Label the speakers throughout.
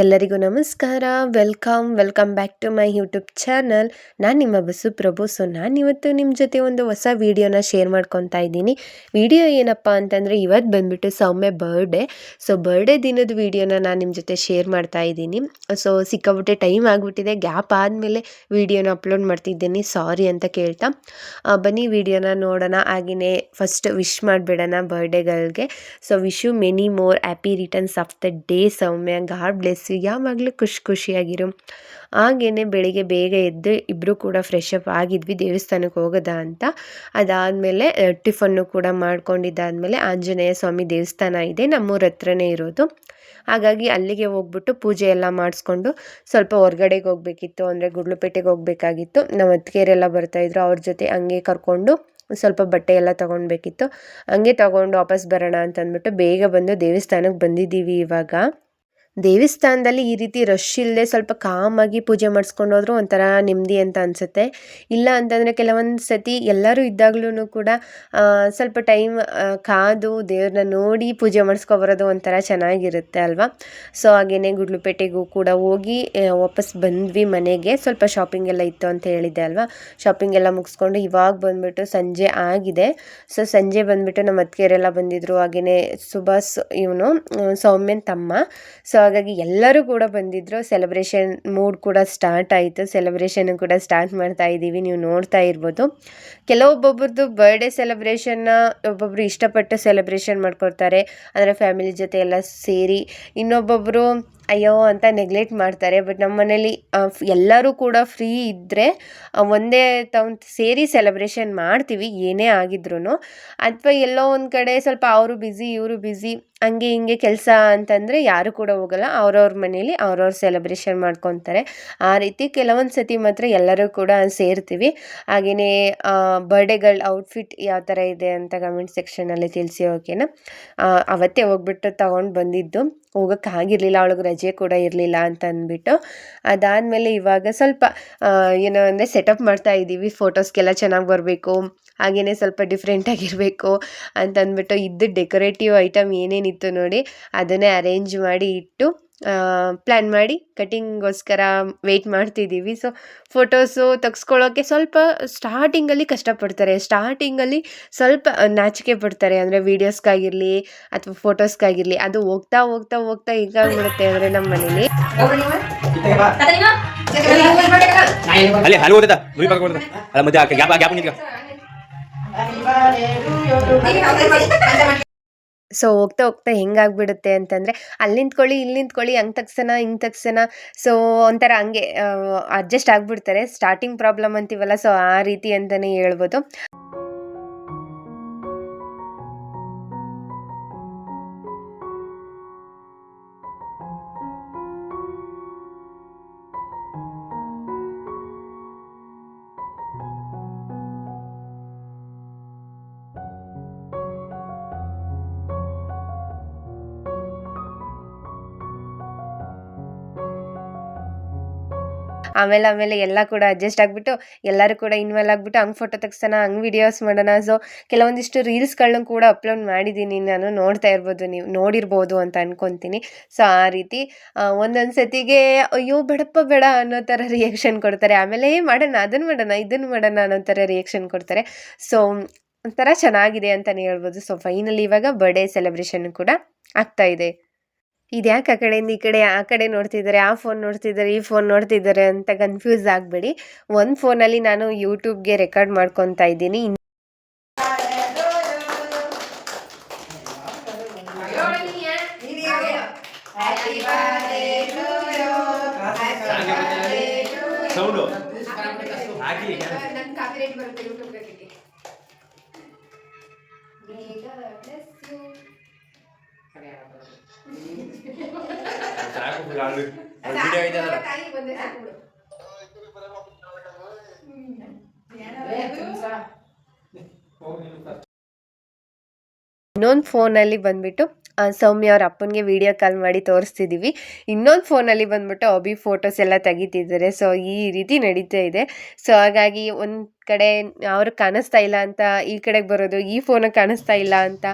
Speaker 1: ಎಲ್ಲರಿಗೂ ನಮಸ್ಕಾರ. Welcome back to my YouTube channel. ನಾನು ನಿಮ್ಮ ಬಸು ಪ್ರಭು. ನಾನಿವತ್ತು ನಿಮ್ಮ ಜೊತೆ ಒಂದು ಹೊಸ ವೀಡಿಯೋನ ಶೇರ್ ಮಾಡ್ಕೊತಾ ಇದ್ದೀನಿ. ವಿಡಿಯೋ ಏನಪ್ಪ ಅಂತಂದರೆ ಇವತ್ತು ಬಂದುಬಿಟ್ಟು ಸೌಮ್ಯ ಬರ್ಡೇ. ಬರ್ಡೇ ದಿನದ ವೀಡಿಯೋನ ನಾನು ನಿಮ್ಮ ಜೊತೆ ಶೇರ್ ಮಾಡ್ತಾ ಇದ್ದೀನಿ. ಸಿಕ್ಕಾಬಿಟ್ಟೆ ಟೈಮ್ ಆಗಿಬಿಟ್ಟಿದೆ. ಗ್ಯಾಪ್ ಆದಮೇಲೆ ವೀಡಿಯೋನ ಅಪ್ಲೋಡ್ ಮಾಡ್ತಿದ್ದೀನಿ, ಸಾರಿ ಅಂತ ಕೇಳ್ತಾ ಬನ್ನಿ ವಿಡಿಯೋನ ನೋಡೋಣ. ಹಾಗೆಯೇ ಫಸ್ಟ್ ವಿಶ್ ಮಾಡಿಬಿಡೋಣ ಬರ್ಡೇಗಳಿಗೆ. Wish you many more happy returns of the day Soumya. God bless you. ಯಾವಾಗಲೂ ಖುಷಿಯಾಗಿರು. ಹಾಗೇನೆ ಬೆಳಿಗ್ಗೆ ಬೇಗ ಎದ್ದು ಇಬ್ಬರು ಕೂಡ ಫ್ರೆಶ್ ಅಪ್ ಆಗಿದ್ವಿ ದೇವಸ್ಥಾನಕ್ಕೆ ಹೋಗೋದಾ ಅಂತ. ಅದಾದಮೇಲೆ ಟಿಫನ್ನು ಕೂಡ ಮಾಡ್ಕೊಂಡಿದ್ದಾದಮೇಲೆ ಆಂಜನೇಯ ಸ್ವಾಮಿ ದೇವಸ್ಥಾನ ಇದೆ, ನಮ್ಮೂರ ಹತ್ರನೇ ಇರೋದು. ಹಾಗಾಗಿ ಅಲ್ಲಿಗೆ ಹೋಗ್ಬಿಟ್ಟು ಪೂಜೆ ಎಲ್ಲ ಮಾಡಿಸ್ಕೊಂಡು ಸ್ವಲ್ಪ ಹೊರ್ಗಡೆಗೆ ಹೋಗಬೇಕಿತ್ತು, ಅಂದರೆ ಗುಡ್ಲುಪೇಟೆಗೆ ಹೋಗಬೇಕಾಗಿತ್ತು. ನಮ್ಮ ಅತ್ತಿಗೆಯರೆಲ್ಲ ಬರ್ತಾಯಿದ್ರು, ಅವ್ರ ಜೊತೆ ಹಂಗೆ ಕರ್ಕೊಂಡು ಸ್ವಲ್ಪ ಬಟ್ಟೆ ಎಲ್ಲ ತೊಗೊಳ್ಬೇಕಿತ್ತು. ಹಂಗೆ ತೊಗೊಂಡು ವಾಪಸ್ ಬರೋಣ ಅಂತಂದ್ಬಿಟ್ಟು ಬೇಗ ಬಂದು ದೇವಸ್ಥಾನಕ್ಕೆ ಬಂದಿದ್ದೀವಿ. ಇವಾಗ ದೇವಸ್ಥಾನದಲ್ಲಿ ಈ ರೀತಿ ರಶ್ ಇಲ್ಲದೆ ಸ್ವಲ್ಪ ಕಾಮಾಗಿ ಪೂಜೆ ಮಾಡಿಸ್ಕೊಂಡು ಹೋದ್ರು ಒಂಥರ ನೆಮ್ಮದಿ ಅಂತ ಅನಿಸುತ್ತೆ. ಇಲ್ಲ ಅಂತಂದರೆ ಕೆಲವೊಂದು ಸತಿ ಎಲ್ಲರೂ ಇದ್ದಾಗ್ಲೂ ಕೂಡ ಸ್ವಲ್ಪ ಟೈಮ್ ಕಾದು ದೇವ್ರನ್ನ ನೋಡಿ ಪೂಜೆ ಮಾಡಿಸ್ಕೊಬರೋದು ಒಂಥರ ಚೆನ್ನಾಗಿರುತ್ತೆ ಅಲ್ವಾ. ಹಾಗೇನೆ ಗುಡ್ಲುಪೇಟೆಗೂ ಕೂಡ ಹೋಗಿ ವಾಪಸ್ ಬಂದ್ವಿ ಮನೆಗೆ. ಸ್ವಲ್ಪ ಶಾಪಿಂಗ್ ಎಲ್ಲ ಇತ್ತು ಅಂತ ಹೇಳಿದ್ದೆ ಅಲ್ವಾ. ಶಾಪಿಂಗ್ ಎಲ್ಲ ಮುಗಿಸ್ಕೊಂಡು ಇವಾಗ ಬಂದುಬಿಟ್ಟು ಸಂಜೆ ಆಗಿದೆ. ಸಂಜೆ ಬಂದುಬಿಟ್ಟು ನಮ್ಮ ಅತ್ತಿಗೆಯರೆಲ್ಲ ಬಂದಿದ್ದರು. ಹಾಗೆಯೇ ಸುಭಾಸ್ ಇವನು ಸೌಮ್ಯನ ತಮ್ಮ. ಹಾಗಾಗಿ ಎಲ್ಲರೂ ಕೂಡ ಬಂದಿದ್ದರು. ಸೆಲೆಬ್ರೇಷನ್ ಮೂಡ್ ಕೂಡ ಸ್ಟಾರ್ಟ್ ಆಯಿತು. ಸೆಲೆಬ್ರೇಷನ್ ಕೂಡ ಸ್ಟಾರ್ಟ್ ಮಾಡ್ತಾ ಇದ್ದೀವಿ, ನೀವು ನೋಡ್ತಾ ಇರ್ಬೋದು. ಕೆಲವೊಬ್ಬೊಬ್ರದ್ದು ಬರ್ಡೇ ಸೆಲೆಬ್ರೇಷನ್ನ ಒಬ್ಬೊಬ್ಬರು ಇಷ್ಟಪಟ್ಟು ಸೆಲೆಬ್ರೇಷನ್ ಮಾಡ್ಕೊಳ್ತಾರೆ, ಅಂದರೆ ಫ್ಯಾಮಿಲಿ ಜೊತೆ ಎಲ್ಲ ಸೇರಿ. ಇನ್ನೊಬ್ಬೊಬ್ಬರು ಅಯ್ಯೋ ಅಂತ ನೆಗ್ಲೆಕ್ಟ್ ಮಾಡ್ತಾರೆ. ಬಟ್ ನಮ್ಮ ಮನೇಲಿ ಎಲ್ಲರೂ ಕೂಡ ಫ್ರೀ ಇದ್ದರೆ ಒಂದೇ ಸೇರಿ ಸೆಲೆಬ್ರೇಷನ್ ಮಾಡ್ತೀವಿ, ಏನೇ ಆಗಿದ್ರು. ಅಥವಾ ಎಲ್ಲೋ ಒಂದು ಕಡೆ ಸ್ವಲ್ಪ ಅವರು ಬ್ಯುಸಿ ಇವರು ಬ್ಯುಸಿ ಹಂಗೆ ಹಿಂಗೆ ಕೆಲಸ ಅಂತಂದರೆ ಯಾರು ಕೂಡ ಹೋಗಲ್ಲ, ಅವ್ರವ್ರ ಮನೇಲಿ ಅವ್ರವ್ರು ಸೆಲೆಬ್ರೇಷನ್ ಮಾಡ್ಕೊತಾರೆ. ಆ ರೀತಿ ಕೆಲವೊಂದು ಸತಿ ಮಾತ್ರ ಎಲ್ಲರೂ ಕೂಡ ಸೇರ್ತೀವಿ. ಹಾಗೆಯೇ ಬರ್ಡೇಗಳ ಔಟ್ಫಿಟ್ ಯಾವ ಥರ ಇದೆ ಅಂತ ಕಮೆಂಟ್ ಸೆಕ್ಷನಲ್ಲಿ ತಿಳಿಸಿ, ಓಕೆನಾ. ಅವತ್ತೇ ಹೋಗ್ಬಿಟ್ಟು ತಗೊಂಡು ಬಂದಿದ್ದು, ಹೋಗೋಕ್ಕಾಗಿರಲಿಲ್ಲ, ಅವಳಿಗೆ ರಜೆ ಕೂಡ ಇರಲಿಲ್ಲ ಅಂತ ಅಂದ್ಬಿಟ್ಟು. ಅದಾದಮೇಲೆ ಇವಾಗ ಸ್ವಲ್ಪ ಏನೋ ಅಂದರೆ ಸೆಟಪ್ ಮಾಡ್ತಾ ಇದ್ದೀವಿ, ಫೋಟೋಸ್ಗೆಲ್ಲ ಚೆನ್ನಾಗಿ ಬರಬೇಕು, ಹಾಗೆಯೇ ಸ್ವಲ್ಪ ಡಿಫ್ರೆಂಟಾಗಿರಬೇಕು ಅಂತಂದ್ಬಿಟ್ಟು ಇದ್ದು ಡೆಕೋರೇಟಿವ್ ಐಟಮ್ ಏನೇನಿತ್ತು ನೋಡಿ ಅದನ್ನೇ ಅರೇಂಜ್ ಮಾಡಿ ಇಟ್ಟು ಪ್ಲ್ಯಾನ್ ಮಾಡಿ ಕಟಿಂಗ್ಗೋಸ್ಕರ ವೆಯ್ಟ್ ಮಾಡ್ತಿದ್ದೀವಿ. ಫೋಟೋಸು ತೆಗ್ಸ್ಕೊಳ್ಳೋಕ್ಕೆ ಸ್ವಲ್ಪ ಸ್ಟಾರ್ಟಿಂಗಲ್ಲಿ ಕಷ್ಟಪಡ್ತಾರೆ, ಸ್ಟಾರ್ಟಿಂಗಲ್ಲಿ ಸ್ವಲ್ಪ ನಾಚಿಕೆ ಪಡ್ತಾರೆ, ಅಂದರೆ ವೀಡಿಯೋಸ್ಗಾಗಿರಲಿ ಅಥವಾ ಫೋಟೋಸ್ಗಾಗಿರಲಿ. ಅದು ಹೋಗ್ತಾ ಹೋಗ್ತಾ ಹೋಗ್ತಾ ಹೀಗಾಗ್ಬಿಡುತ್ತೆ ಅಂದರೆ ನಮ್ಮ ಮನೇಲಿ ಹೋಗ್ತಾ ಹೋಗ್ತಾ ಹೆಂಗಾಗ್ಬಿಡುತ್ತೆ ಅಂತಂದರೆ ಅಲ್ಲಿ ನಿಂತ್ಕೊಳ್ಳಿ ಇಲ್ಲಿ ನಿಂತ್ಕೊಳ್ಳಿ, ಹಂಗೆ ತಗ್ಸೋಣ ಹಿಂಗೆ ತಗ್ಸೋಣ. ಒಂಥರ ಹಂಗೆ ಅಡ್ಜಸ್ಟ್ ಆಗಿಬಿಡ್ತಾರೆ. ಸ್ಟಾರ್ಟಿಂಗ್ ಪ್ರಾಬ್ಲಮ್ ಅಂತೀವಲ್ಲ, ಆ ರೀತಿ ಅಂತಲೇ ಹೇಳ್ಬೋದು. ಆಮೇಲೆ ಎಲ್ಲ ಕೂಡ ಅಡ್ಜಸ್ಟ್ ಆಗಿಬಿಟ್ಟು ಎಲ್ಲರೂ ಕೂಡ ಇನ್ವಾಲ್ವ್ ಆಗಿಬಿಟ್ಟು ಹಂಗೆ ಫೋಟೋ ತೆಗ್ಸೋಣ, ಹಂಗೆ ವೀಡಿಯೋಸ್ ಮಾಡೋಣ. ಕೆಲವೊಂದಿಷ್ಟು ರೀಲ್ಸ್ಗಳನ್ನ ಕೂಡ ಅಪ್ಲೋಡ್ ಮಾಡಿದ್ದೀನಿ, ನಾನು ನೋಡ್ತಾ ಇರ್ಬೋದು, ನೀವು ನೋಡಿರ್ಬೋದು ಅಂತ ಅನ್ಕೊತೀನಿ. ಆ ರೀತಿ ಒಂದೊಂದು ಸತಿಗೆ ಅಯ್ಯೋ ಬೇಡಪ್ಪ ಬೇಡ ಅನ್ನೋ ಥರ ರಿಯಾಕ್ಷನ್ ಕೊಡ್ತಾರೆ. ಆಮೇಲೆ ಮಾಡೋಣ, ಅದನ್ನು ಮಾಡೋಣ, ಇದನ್ನು ಮಾಡೋಣ ಅನ್ನೋ ಥರ ರಿಯಾಕ್ಷನ್ ಕೊಡ್ತಾರೆ. ಒಂಥರ ಚೆನ್ನಾಗಿದೆ ಅಂತಲೇ ಹೇಳ್ಬೋದು. ಫೈನಲಿ ಇವಾಗ ಬರ್ಡೇ ಸೆಲೆಬ್ರೇಷನ್ ಕೂಡ ಆಗ್ತಾ ಇದೆ. ಇದ್ಯಾಕೆ ಆ ಕಡೆಯಿಂದ ಈ ಕಡೆ, ಆ ಕಡೆ ನೋಡ್ತಿದ್ದಾರೆ, ಆ ಫೋನ್ ನೋಡ್ತಿದ್ದಾರೆ, ಈ ಫೋನ್ ನೋಡ್ತಿದ್ದಾರೆ ಅಂತ ಕನ್ಫ್ಯೂಸ್ ಆಗಬೇಡಿ. ಒಂದು ಫೋನಲ್ಲಿ ನಾನು ಯೂಟ್ಯೂಬ್ಗೆ ರೆಕಾರ್ಡ್ ಮಾಡ್ಕೊತಾ ಇದ್ದೀನಿ. ಇನ್ನೊಂದು ಫೋನಲ್ಲಿ ಬಂದ್ಬಿಟ್ಟು ಸೌಮ್ಯ ಅವ್ರ ಅಪ್ಪನಿಗೆ ವಿಡಿಯೋ ಕಾಲ್ ಮಾಡಿ ತೋರಿಸ್ತಿದ್ದೀವಿ. ಇನ್ನೊಂದು ಫೋನಲ್ಲಿ ಬಂದ್ಬಿಟ್ಟು ಅಭಿ ಫೋಟೋಸ್ ಎಲ್ಲ ತೆಗಿತಿದ್ದಾರೆ. ಈ ರೀತಿ ನಡೀತಾ ಇದೆ. ಹಾಗಾಗಿ ಒಂದು ಕಡೆ ಅವ್ರು ಕಾಣಿಸ್ತಾ ಇಲ್ಲ ಅಂತ ಈ ಕಡೆಗೆ ಬರೋದು, ಈ ಫೋನಿಗೆ ಕಾಣಿಸ್ತಾ ಇಲ್ಲ ಅಂತ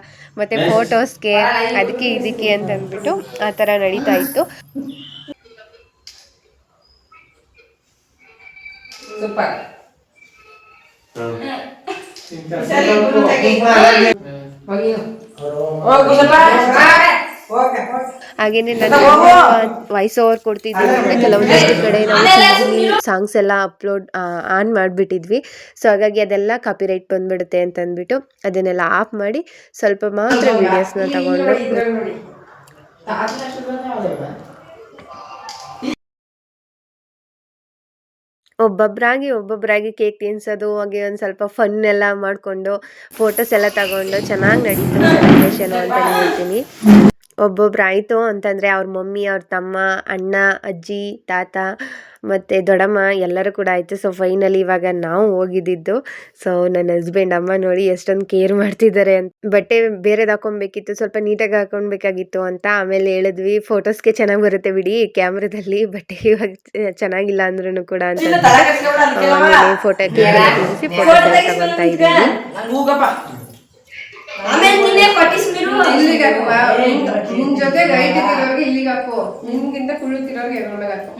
Speaker 1: ಮತ್ತು ಫೋಟೋಸ್ಗೆ ಅದಕ್ಕೆ ಇದಕ್ಕೆ ಅಂತ ಅಂದ್ಬಿಟ್ಟು ಆ ಥರ ನಡೀತಾ ಇತ್ತು.
Speaker 2: ಸೂಪರ್.
Speaker 1: ಹಾಗೇನೆ ನಾನು ವಾಯ್ಸ್ ಓವರ್ ಕೊಡ್ತಿದ್ದೀನಿ. ಕೆಲವೊಂದಿಷ್ಟು ಕಡೆ ನಾವು ಸಿಂಗಿಂಗ್ ಸಾಂಗ್ಸ್ ಎಲ್ಲ ಅಪ್ಲೋಡ್ ಆನ್ ಮಾಡಿಬಿಟ್ಟಿದ್ವಿ. ಸೊ ಹಾಗಾಗಿ ಅದೆಲ್ಲ ಕಾಪಿರೈಟ್ ಬಂದ್ಬಿಡುತ್ತೆ ಅಂತ ಅಂದ್ಬಿಟ್ಟು ಅದನ್ನೆಲ್ಲ ಆಫ್ ಮಾಡಿ ಸ್ವಲ್ಪ ಮಾತ್ರ ವಿಡಿಯೋಸ್ನ ತಗೊಂಡು ಒಬ್ಬೊಬ್ಬರಾಗಿ ಕೇಕ್ ತಿನ್ಸೋದು, ಹಾಗೆ ಒಂದು ಸ್ವಲ್ಪ ಫನ್ ಎಲ್ಲ ಮಾಡಿಕೊಂಡು ಫೋಟೋಸ್ ಎಲ್ಲ ತಗೊಂಡು ಚೆನ್ನಾಗಿ ನಡೀತು ಸೆಲೆಬ್ರೇಷನು ಅಂತಲೇ ಹೇಳ್ತೀನಿ. ಒಬ್ಬೊಬ್ರು ಆಯಿತು ಅಂತಂದರೆ ಅವ್ರ ಮಮ್ಮಿ, ಅವ್ರ ತಮ್ಮ, ಅಣ್ಣ, ಅಜ್ಜಿ, ತಾತ ಮತ್ತು ದೊಡ್ಡಮ್ಮ ಎಲ್ಲರೂ ಕೂಡ ಆಯಿತು. ಸೊ ಫೈನಲಿ ಇವಾಗ ನಾವು ಹೋಗಿದ್ದಿದ್ದು. ಸೊ ನನ್ನ ಹಸ್ಬೆಂಡ್ ಅಮ್ಮ ನೋಡಿ ಎಷ್ಟೊಂದು ಕೇರ್ ಮಾಡ್ತಿದ್ದಾರೆ ಅಂತ. ಬಟ್ಟೆ ಬೇರೆದು ಹಾಕೊಬೇಕಿತ್ತು, ಸ್ವಲ್ಪ ನೀಟಾಗಿ ಹಾಕೊಳ್ಬೇಕಾಗಿತ್ತು ಅಂತ ಆಮೇಲೆ ಹೇಳಿದ್ವಿ. ಫೋಟೋಸ್ಗೆ ಚೆನ್ನಾಗಿ ಬರುತ್ತೆ ಬಿಡಿ ಕ್ಯಾಮ್ರಾದಲ್ಲಿ, ಬಟ್ ಇವಾಗ ಚೆನ್ನಾಗಿಲ್ಲ ಅಂದ್ರೂ ಕೂಡ ಅಂತ ಫೋಟೋ ತಿಳಿಸಿ ಫೋಟೋ ತಗೊತಾ ಇದ್ದೀವಿ.
Speaker 2: ನಿನ್ ಜೊತೆ ಗೈಡ್ ಇರೋರ್ಗೆ ಇಲ್ಲಿಗೆ ಹಾಕು, ನಿನ್ಗಿಂತ ಕುಳ್ಳುತ್ತಿರೋರ್ಗೆ ಎದ್ರೊಳಗೆ ಹಾಕು.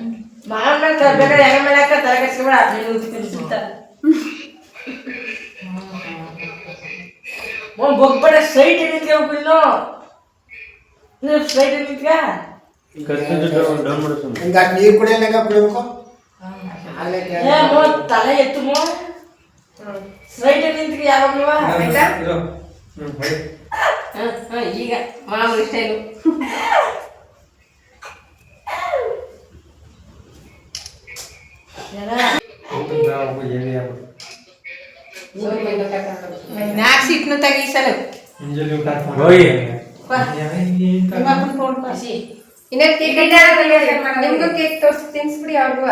Speaker 3: ಸ್ಟ್ರೈಟ್ ನೀರು ಕುಡಿಯಲ್ಲ ಕುಡಿಬೇಕು. ತಲೆ ಎತ್ತು ಸ್ಟ್ರೈಟ್ ನಿಂತ್ರಿ ಯಾವಾಗ್ಲೂ
Speaker 2: ಈಗ ಮಾಮೂಲಿ ಸ್ಟೈಲು. ನಾಕ್ಸಿಟ್ನು ತಗೀಸಲು ಇನ್ನೇನು ಕೇಕ್ ನಿಮ್ಗೂ ಕೇಕ್ ತೋರಿಸಿ ತಿನ್ಸ್ಬಿಡಿ ಅವ್ರಿಗೂ.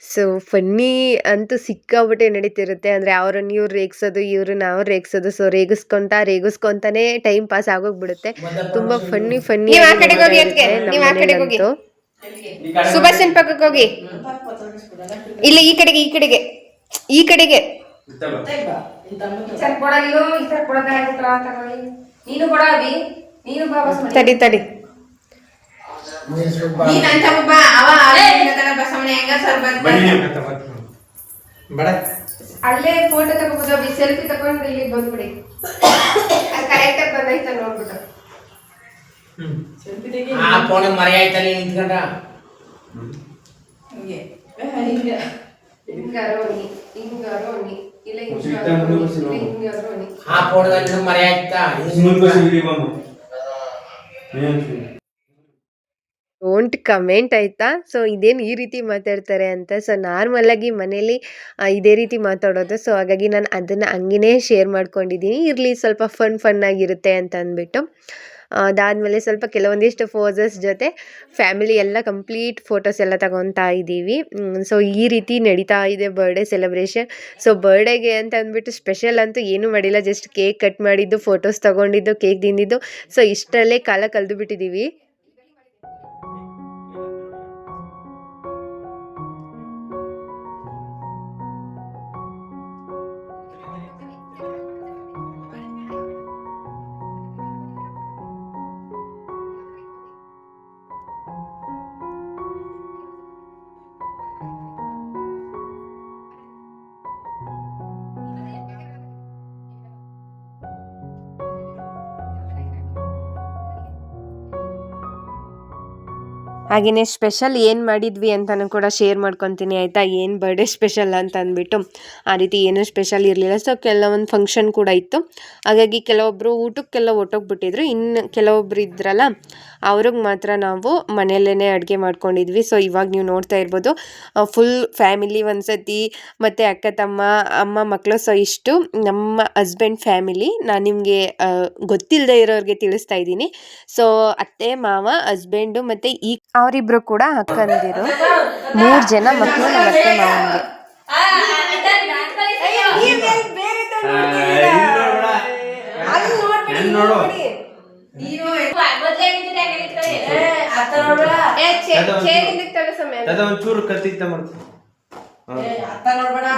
Speaker 1: ಸೊ ಫನ್ನಿ ಅಂತೂ ಸಿಕ್ಕಾಬಿಟ್ಟೆ ನಡೀತಿರುತ್ತೆ. ಅಂದರೆ ಅವ್ರನ್ನ ಇವ್ರು ರೇಗಿಸೋದು, ಇವರು ನಾವು ರೇಗಿಸೋದು. ಸೊ ರೇಗಿಸ್ಕೊಂತಾನೆ ಟೈಮ್ ಪಾಸ್ ಆಗೋಗ್ಬಿಡುತ್ತೆ. ತುಂಬ ಫನ್ನಿ
Speaker 2: ನೀವು ಆ ಕಡೆಗೆ ಹೋಗಿ ಅದಕ್ಕೆ, ನೀವು ಆ ಕಡೆಗೆ ಹೋಗಿ, ಸುಭಾಷನ್ ಪಕ್ಕಕ್ಕೆ ಹೋಗಿ. ಇಲ್ಲ ಈ ಕಡೆಗೆ ಈ ಕಡೆಗೆ ನೀನು ಕೊಡ ಅಭಿ, ನೀನು ತಡಿ ನೀನ್ ಅಂತ ಒಬ್ಬ ಬಸವಣ್ಣ ಹೆಂಗ ಸರ್ ಅಲ್ಲೇ ಫೋಟೋ ತಗೋಬಹುದು. ಅಭಿ ಸೆಲ್ಫಿ ತಗೊಂಡು ಇಲ್ಲಿಗೆ ಬಂದ್ಬಿಡಿ. ಅದು ಕರೆಕ್ಟ್ ಆಗಿ ಬಂದೈತ ನೋಡ್ಬಿಟ್ಟು
Speaker 1: ಡೋಂಟ್ ಕಮೆಂಟ್ ಆಯ್ತಾ. ಸೊ ಇದೇನು ಈ ರೀತಿ ಮಾತಾಡ್ತಾರೆ ಅಂತ. ಸೊ ನಾರ್ಮಲಾಗಿ ಮನೇಲಿ ಇದೇ ರೀತಿ ಮಾತಾಡೋದು. ಸೊ ಹಾಗಾಗಿ ನಾನು ಅದನ್ನು ಹಂಗೇ ಶೇರ್ ಮಾಡ್ಕೊಂಡಿದ್ದೀನಿ. ಇರಲಿ ಸ್ವಲ್ಪ ಫನ್ ಆಗಿರುತ್ತೆ ಅಂತ ಅಂದ್ಬಿಟ್ಟು. ಅದಾದಮೇಲೆ ಸ್ವಲ್ಪ ಕೆಲವೊಂದಿಷ್ಟು ಫೋಸಸ್ ಜೊತೆ ಫ್ಯಾಮಿಲಿ ಎಲ್ಲ ಕಂಪ್ಲೀಟ್ ಫೋಟೋಸ್ ಎಲ್ಲ ತಗೊತಾ ಇದ್ದೀವಿ. ಸೊ ಈ ರೀತಿ ನಡೀತಾ ಇದೆ ಬರ್ಡೇ ಸೆಲೆಬ್ರೇಷನ್. ಸೊ ಬರ್ಡೇಗೆ ಅಂತ ಅಂದ್ಬಿಟ್ಟು ಸ್ಪೆಷಲ್ ಅಂತೂ ಏನೂ ಮಾಡಿಲ್ಲ, ಜಸ್ಟ್ ಕೇಕ್ ಕಟ್ ಮಾಡಿದ್ದು, ಫೋಟೋಸ್ ತೊಗೊಂಡಿದ್ದು, ಕೇಕ್ ತಿಂದಿದ್ದು. ಸೊ ಇಷ್ಟರಲ್ಲೇ ಕಾಲ ಕಳೆದು ಬಿಟ್ಟಿದ್ದೀವಿ. ಹಾಗೆಯೇ ಸ್ಪೆಷಲ್ ಏನು ಮಾಡಿದ್ವಿ ಅಂತಲೂ ಕೂಡ ಶೇರ್ ಮಾಡ್ಕೊತೀನಿ ಆಯಿತಾ. ಏನು ಬರ್ಡೇ ಸ್ಪೆಷಲ್ ಅಂತ ಅಂದ್ಬಿಟ್ಟು ಆ ರೀತಿ ಏನೂ ಸ್ಪೆಷಲ್ ಇರಲಿಲ್ಲ. ಸೊ ಕೆಲವೊಂದು ಫಂಕ್ಷನ್ ಕೂಡ ಇತ್ತು, ಹಾಗಾಗಿ ಕೆಲವೊಬ್ಬರು ಊಟಕ್ಕೆಲ್ಲ ಹೊಟ್ಟೋಗ್ಬಿಟ್ಟಿದ್ರು. ಇನ್ನು ಕೆಲವೊಬ್ರು ಇದ್ರಲ್ಲ ಅವ್ರಿಗೆ ಮಾತ್ರ ನಾವು ಮನೆಯಲ್ಲೇ ಅಡುಗೆ ಮಾಡ್ಕೊಂಡಿದ್ವಿ. ಸೊ ಇವಾಗ ನೀವು ನೋಡ್ತಾ ಇರ್ಬೋದು ಫುಲ್ ಫ್ಯಾಮಿಲಿ ಒಂದ್ಸತಿ, ಮತ್ತು ಅಕ್ಕ ತಮ್ಮ ಅಮ್ಮ ಮಕ್ಕಳು. ಸೊ ಇಷ್ಟು ನಮ್ಮ ಹಸ್ಬೆಂಡ್ ಫ್ಯಾಮಿಲಿ. ನಾನು ನಿಮಗೆ ಗೊತ್ತಿಲ್ಲದೆ ಇರೋರಿಗೆ ತಿಳಿಸ್ತಾ ಇದ್ದೀನಿ. ಸೊ ಅತ್ತೆ ಮಾವ ಹಸ್ಬೆಂಡು ಮತ್ತು ಅವರಿಬ್ರು ಕೂಡ ಅಕ್ಕಂದಿರು, 3 ಜನ ಮಕ್ಕಳು ನಮ್ಮ ಅತ್ತೆ ಮಾವನಿಗೆ.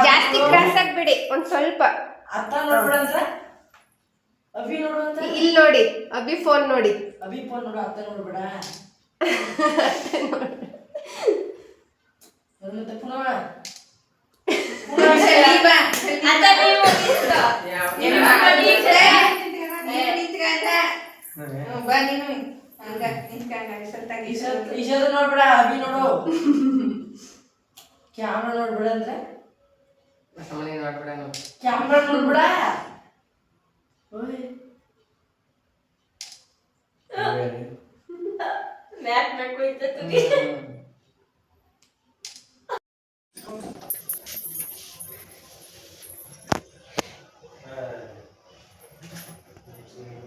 Speaker 2: ಜಾಸ್ತಿ ಕ್ರಾಸ್ ಆಗ್ಬಿಡಿ, ಒಂದ್ ಸ್ವಲ್ಪ ಇಲ್ಲಿ ನೋಡಿ. ಅಭಿ ಫೋನ್ ನೋಡಿ.
Speaker 3: ಮತ್ತೆ ಪುನಃ ಈಶಾದ ನೋಡ್ಬೇಡ, ಅಭಿ ನೋಡು. ಕ್ಯಾಮ್ರಾ ನೋಡ್ಬೇಡ ಅಂದ್ರೆ ಕ್ಯಾಮ್ರಾ ನೋಡ್ಬೇಡ.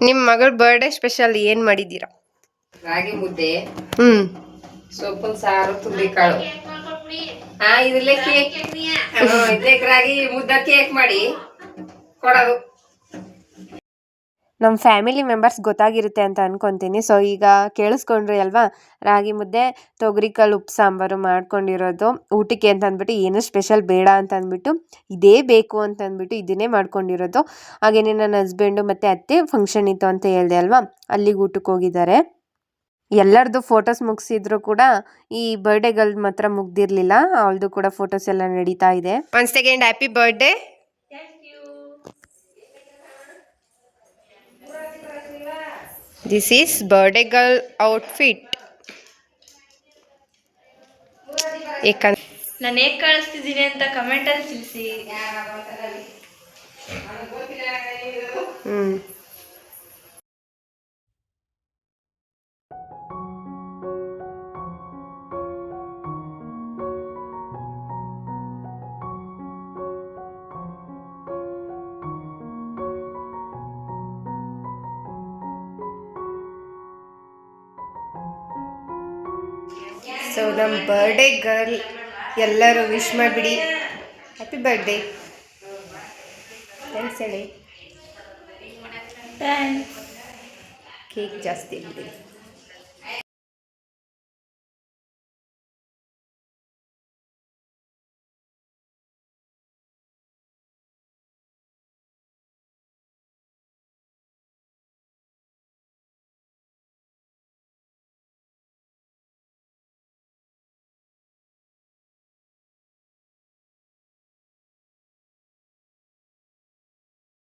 Speaker 2: ನಿಮ್ಮ ಮಗಳ ಬರ್ಡೇ ಸ್ಪೆಷಲ್ ಏನ್ ಮಾಡಿದ್ದೀರಾ?
Speaker 4: ರಾಗಿ ಮುದ್ದೆ,
Speaker 2: ಹ್ಮ್
Speaker 4: ಸೊಪ್ಪಿನ ಸಾರು, ತುಳ್ಳಿಕಾಳು. ಇದ್ರಲ್ಲೇ ಕೇಕ್ ಇದಕ್ಕೆ ರಾಗಿ ಮುದ್ದೆ ಕೇಕ್ ಮಾಡಿ ಕೊಡೋದು.
Speaker 1: ನಮ್ಮ ಫ್ಯಾಮಿಲಿ ಮೆಂಬರ್ಸ್ ಗೊತ್ತಾಗಿರುತ್ತೆ ಅಂತ ಅನ್ಕೊತೀನಿ. ಸೊ ಈಗ ಕೇಳಿಸ್ಕೊಂಡ್ರಿ ಅಲ್ವಾ, ರಾಗಿ ಮುದ್ದೆ ತೊಗರಿಕಾಳು ಉಪ್ಪು ಸಾಂಬಾರು ಮಾಡ್ಕೊಂಡಿರೋದು ಊಟಕ್ಕೆ ಅಂತ ಅಂದ್ಬಿಟ್ಟು, ಏನು ಸ್ಪೆಷಲ್ ಬೇಡ ಅಂತ ಅಂದ್ಬಿಟ್ಟು ಇದೇ ಬೇಕು ಅಂತ ಅಂದ್ಬಿಟ್ಟು ಇದನ್ನೇ ಮಾಡ್ಕೊಂಡಿರೋದು. ಹಾಗೆಯೇ ನನ್ನ ಹಸ್ಬೆಂಡು ಮತ್ತು ಅತ್ತೆ ಫಂಕ್ಷನ್ ಇತ್ತು ಅಂತ ಹೇಳಿದೆ ಅಲ್ವಾ, ಅಲ್ಲಿಗೆ ಊಟಕ್ಕೆ ಹೋಗಿದ್ದಾರೆ. ಎಲ್ಲರದು ಫೋಟೋಸ್ ಮುಗಿಸಿದ್ರು ಕೂಡ ಈ ಬರ್ಡೇಗಳು ಮಾತ್ರ ಮುಗ್ದಿರ್ಲಿಲ್ಲ. ಅವಳದು ಕೂಡ ಫೋಟೋಸ್ ಎಲ್ಲ ನಡೀತಾ ಇದೆ.
Speaker 2: One second, happy birthday. This is birthday girl outfit.
Speaker 5: ನಾನು ಹೇಗೆ ಕಳಿಸ್ತಿದ್ದೀನಿ ಅಂತ ಕಮೆಂಟಲ್ಲಿ ತಿಳಿಸಿ.
Speaker 2: ಸೊ ನಮ್ಮ ಬರ್ಡೇ ಗರ್ಲ್ ಎಲ್ಲರೂ ವಿಶ್ ಮಾಡಿಬಿಡಿ. Happy birthday. ಥ್ಯಾಂಕ್ಸ್ ಹೇಳಿ. ಕೇಕ್ ಜಾಸ್ತಿ ಬಿಡಿ.